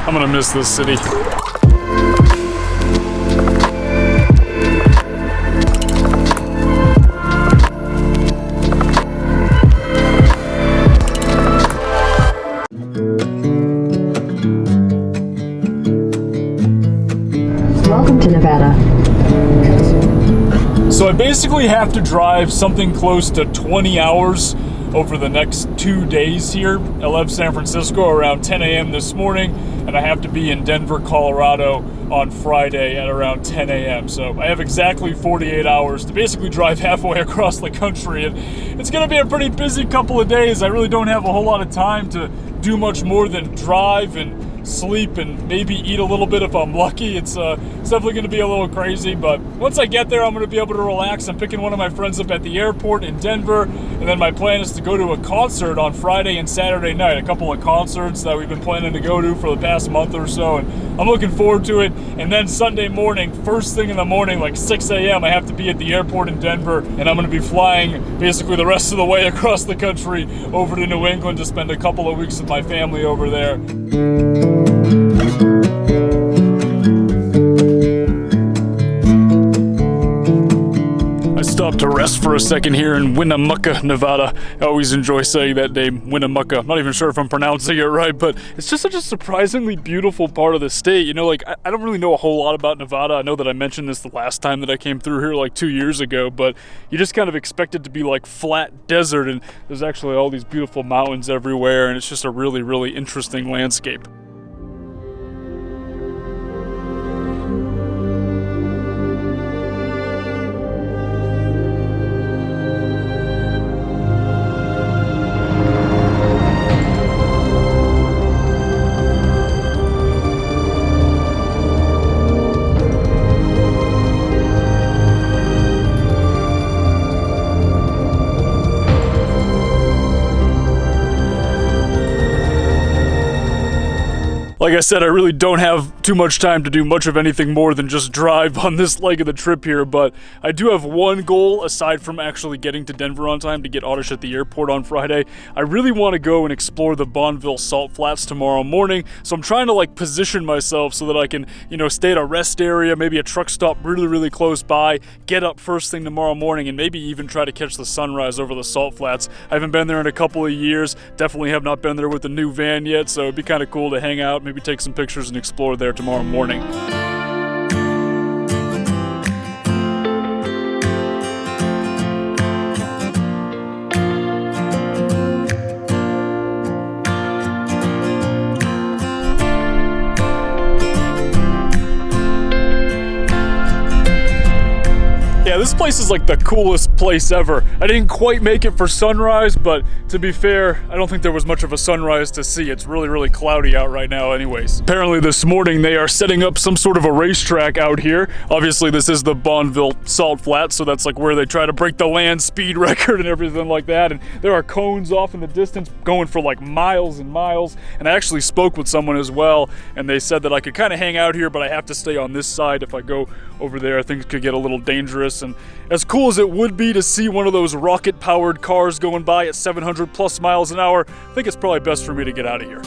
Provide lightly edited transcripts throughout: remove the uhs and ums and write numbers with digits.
I'm gonna miss this city. Welcome to Nevada. So I basically have to drive something close to 20 hours over the next 2 days here. I left San Francisco around 10 a.m. this morning, and I have to be in Denver, Colorado on Friday at around 10 a.m. So I have exactly 48 hours to basically drive halfway across the country, and it's gonna be a pretty busy couple of days. I really don't have a whole lot of time to do much more than drive and sleep and maybe eat a little bit if I'm lucky. It's definitely going to be a little crazy, but once I get there, I'm going to be able to relax. I'm picking one of my friends up at the airport in Denver, and then my plan is to go to a concert on Friday and Saturday night, a couple of concerts that we've been planning to go to for the past month or so, and I'm looking forward to it. And then Sunday morning, first thing in the morning, like 6 a.m., I have to be at the airport in Denver, and I'm going to be flying basically the rest of the way across the country over to New England to spend a couple of weeks with my family over there. I stopped to rest for a second here in Winnemucca, Nevada. I always enjoy saying that name, Winnemucca. I'm not even sure if I'm pronouncing it right, but it's just such a surprisingly beautiful part of the state. You know, like, I don't really know a whole lot about Nevada. I know that I mentioned this the last time that I came through here like 2 years ago, but you just kind of expect it to be like flat desert, and there's actually all these beautiful mountains everywhere, and it's just a really, really interesting landscape. Like I said, I really don't have too much time to do much of anything more than just drive on this leg of the trip here, but I do have one goal aside from actually getting to Denver on time to get Oddish at the airport on Friday. I really want to go and explore the Bonneville Salt Flats tomorrow morning, so I'm trying to like position myself so that I can, you know, stay at a rest area, maybe a truck stop really, really close by, get up first thing tomorrow morning, and maybe even try to catch the sunrise over the Salt Flats. I haven't been there in a couple of years, definitely have not been there with the new van yet, so it'd be kind of cool to hang out, maybe take some pictures and explore there tomorrow morning. Yeah, this place is like the coolest place ever. I didn't quite make it for sunrise, but to be fair, I don't think there was much of a sunrise to see. It's really, really cloudy out right now anyways. Apparently this morning they are setting up some sort of a racetrack out here. Obviously this is the Bonneville Salt Flats, so that's like where they try to break the land speed record and everything like that. And there are cones off in the distance going for like miles and miles. And I actually spoke with someone as well, and they said that I could kind of hang out here, but I have to stay on this side. If I go over there, things could get a little dangerous. And as cool as it would be to see one of those rocket-powered cars going by at 700 plus miles an hour, I think it's probably best for me to get out of here.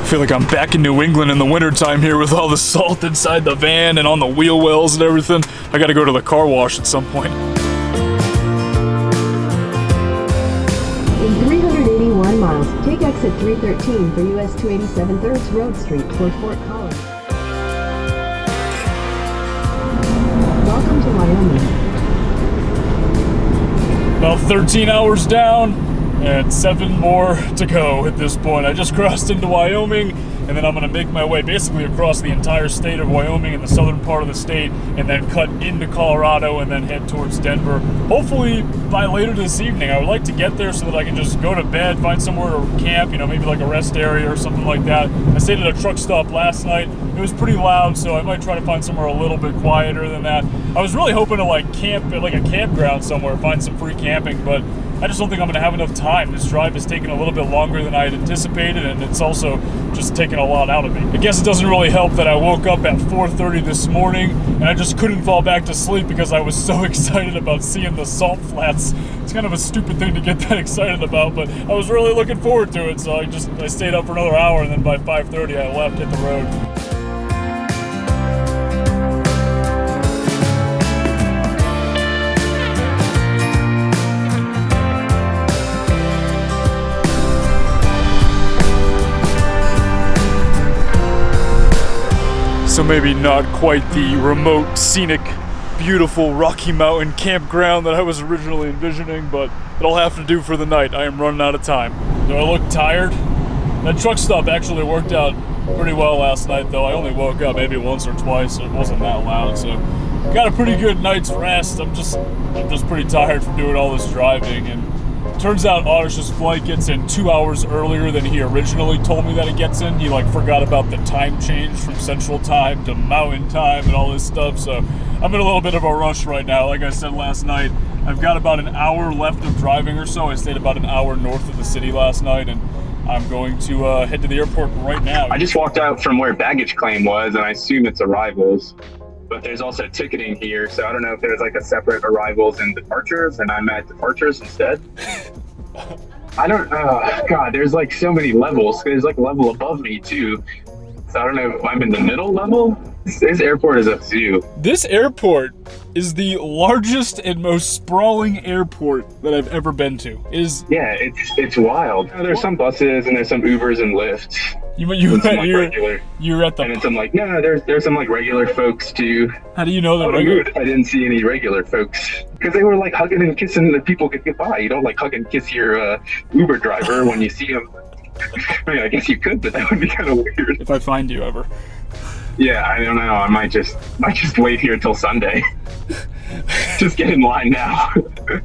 I feel like I'm back in New England in the wintertime here with all the salt inside the van and on the wheel wells and everything. I gotta go to the car wash at some point. In 381 miles, take exit 313 for US 287 3rd Road Street toward Fort Collins. Welcome to Wyoming. About 13 hours down and 7 more to go at this point. I just crossed into Wyoming, and then I'm going to make my way basically across the entire state of Wyoming and the southern part of the state, and then cut into Colorado and then head towards Denver. Hopefully by later this evening. I would like to get there so that I can just go to bed, find somewhere to camp, you know, maybe like a rest area or something like that. I stayed at a truck stop last night. It was pretty loud, so I might try to find somewhere a little bit quieter than that. I was really hoping to like camp at like a campground somewhere, find some free camping, but I just don't think I'm going to have enough time. This drive has taken a little bit longer than I had anticipated, and it's also just taken a lot out of me. I guess it doesn't really help that I woke up at 4:30 this morning, and I just couldn't fall back to sleep because I was so excited about seeing the salt flats. It's kind of a stupid thing to get that excited about, but I was really looking forward to it, so I stayed up for another hour, and then by 5:30 I left, hit the road. So maybe not quite the remote, scenic, beautiful Rocky Mountain campground that I was originally envisioning, but it'll have to do for the night. I am running out of time. Do I look tired? That truck stop actually worked out pretty well last night, though. I only woke up maybe once or twice, so it wasn't that loud, so got a pretty good night's rest. I'm just pretty tired from doing all this driving, and turns out Ottish's flight gets in 2 hours earlier than he originally told me that it gets in. He like forgot about the time change from Central Time to Mountain Time and all this stuff, so I'm in a little bit of a rush right now. Like I said last night, I've got about an hour left of driving or so. I stayed about an hour north of the city last night, and I'm going to head to the airport right now. I just walked out from where baggage claim was, and I assume it's arrivals. But there's also ticketing here, so I don't know if there's like a separate arrivals and departures, and I'm at departures instead. I don't, God, there's like so many levels. There's like a level above me too. So I don't know if I'm in the middle level. This airport is a zoo. This airport is the largest and most sprawling airport that I've ever been to. Yeah, it's wild. There's some buses and there's some Ubers and Lyfts. You're at the... And it's some like, no, there's some like regular folks too. How do you know that? I didn't see any regular folks. Because they were like hugging and kissing the people could get by. You don't like hug and kiss your Uber driver when you see him. I mean, I guess you could, but that would be kind of weird. If I find you ever. Yeah, I don't know. I might just wait here till Sunday. Just get in line now.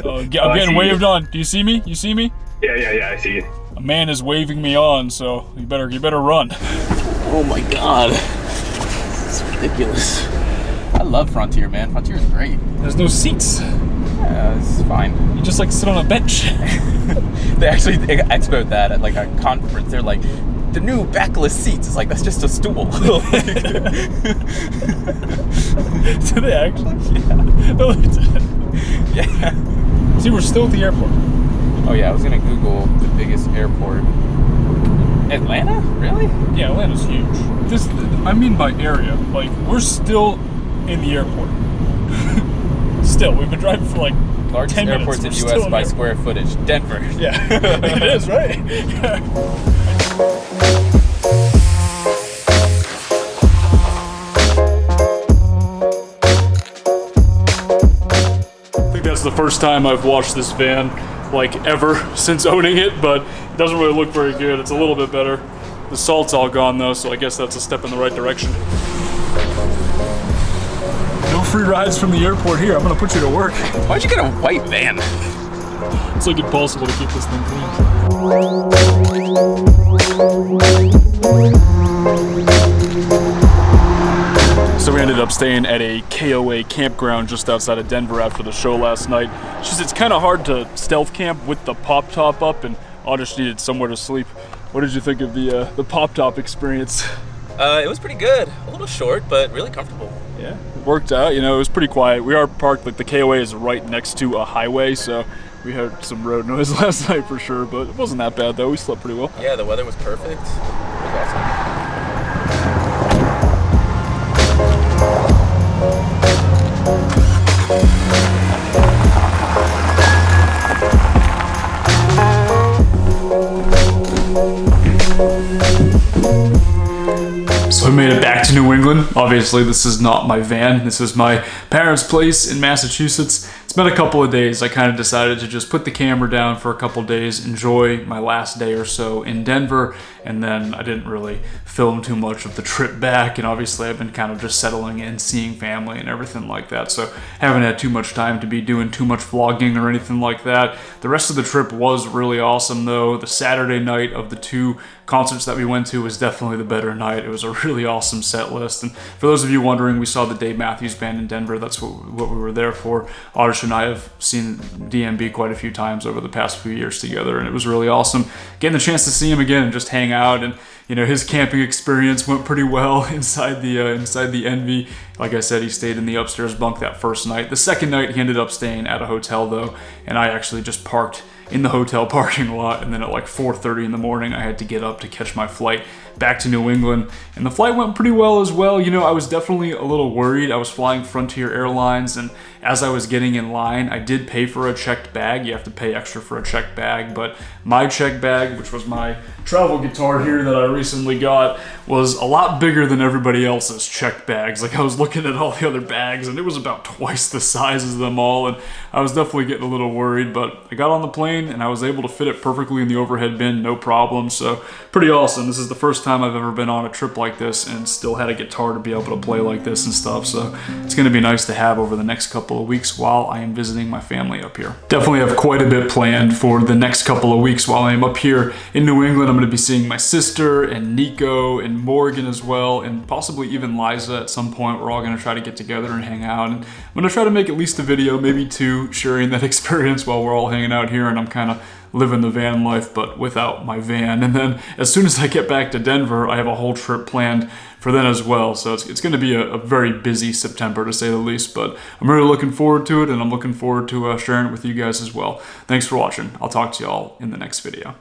I'm getting waved on. Do you see me? You see me? Yeah, I see you. A man is waving me on, so you better run. Oh my god. This is ridiculous. I love Frontier, man. Frontier is great. There's no seats. Yeah, it's fine. You just like sit on a bench. They actually expoed that at like a conference. They're like, the new backless seats. It's like, that's just a stool. Do they actually? Yeah. No, they didn't. Yeah. See, we're still at the airport. Oh yeah, I was gonna Google the biggest airport. Atlanta? Really? Yeah, Atlanta's huge. I mean by area. Like, we're still in the airport. Still, we've been driving for like largest 10 minutes. airports in the U.S. by square footage. Denver. Yeah, it is, right? I think that's the first time I've washed this van, like, ever since owning it, but it doesn't really look very good. It's a little bit better. The salt's all gone though, so I guess that's a step in the right direction. No free rides from the airport here. I'm gonna put you to work. Why'd you get a white van? It's like impossible to keep this thing clean. So we ended up staying at a KOA campground just outside of Denver after the show last night. It's kind of hard to stealth camp with the pop top up, and Ottish needed somewhere to sleep. What did you think of the pop top experience? It was pretty good. A little short, but really comfortable. Yeah, it worked out. You know, it was pretty quiet. We are parked, like the KOA is right next to a highway, so we heard some road noise last night for sure, but it wasn't that bad though. We slept pretty well. Yeah, the weather was perfect. It was awesome. So I made it back to New England. Obviously, this is not my van. This is my parents' place in Massachusetts. it's been a couple of days. I kind of decided to just put the camera down for a couple of days, enjoy my last day or so in Denver, and then I didn't really film too much of the trip back, and obviously I've been kind of just settling in, seeing family and everything like that, so haven't had too much time to be doing too much vlogging or anything like that. The rest of the trip was really awesome though. The Saturday night of the 2 concerts that we went to was definitely the better night. It was a really awesome set list, and for those of you wondering, we saw the Dave Matthews Band in Denver. That's what we were there for. Audrey and I have seen DMB quite a few times over the past few years together, and it was really awesome getting the chance to see him again and just hang out. And you know, his camping experience went pretty well inside the Envy. Like I said, he stayed in the upstairs bunk that first night. The second night he ended up staying at a hotel though, and I actually just parked in the hotel parking lot, and then at like 4:30 in the morning I had to get up to catch my flight back to New England, and the flight went pretty well as well. You know, I was definitely a little worried. I was flying Frontier Airlines, and as I was getting in line, I did pay for a checked bag. You have to pay extra for a checked bag, but my checked bag, which was my travel guitar here that I recently got, was a lot bigger than everybody else's checked bags. Like, I was looking at all the other bags, and it was about twice the size as them all, and I was definitely getting a little worried, but I got on the plane, and I was able to fit it perfectly in the overhead bin, no problem, so pretty awesome. This is the first time I've ever been on a trip like this and still had a guitar to be able to play like this and stuff, so it's going to be nice to have over the next couple of weeks while I am visiting my family up here. Definitely have quite a bit planned for the next couple of weeks while I am up here in New England. I'm going to be seeing my sister and Nico and Morgan as well, and possibly even Liza at some point. We're all going to try to get together and hang out, and I'm going to try to make at least a video, maybe 2, sharing that experience while we're all hanging out here, and I'm kind of living the van life but without my van. And then as soon as I get back to Denver, I have a whole trip planned for then as well, so it's going to be a very busy September to say the least, but I'm really looking forward to it, and I'm looking forward to sharing it with you guys as well. Thanks for watching. I'll talk to y'all in the next video.